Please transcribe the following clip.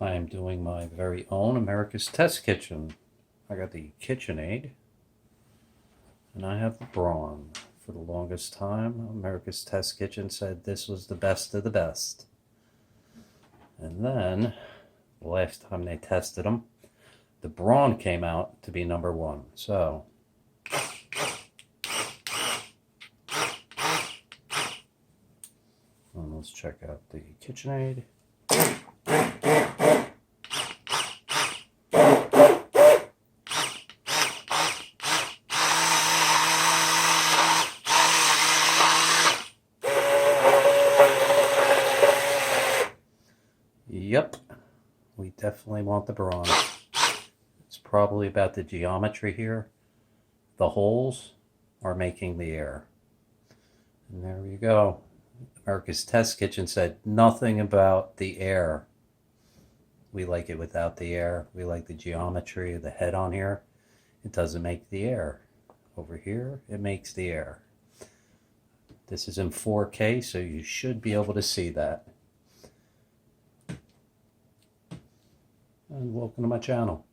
I am doing my very own America's Test Kitchen. I got the KITCHENAID and I have the BRAUN. For the longest time, America's Test Kitchen said this was the best of the best. And then, the last time they tested them, the BRAUN came out to be #1. So, let's check out the KITCHENAID. Yep, we definitely want the BRAUN. It's probably about the geometry here. The holes are making the air. And there you go. America's Test Kitchen said nothing about the air. We like it without the air. We like the geometry of the head on here. It doesn't make the air. Over here, it makes the air. This is in 4K, so you should be able to see that. And welcome to my channel.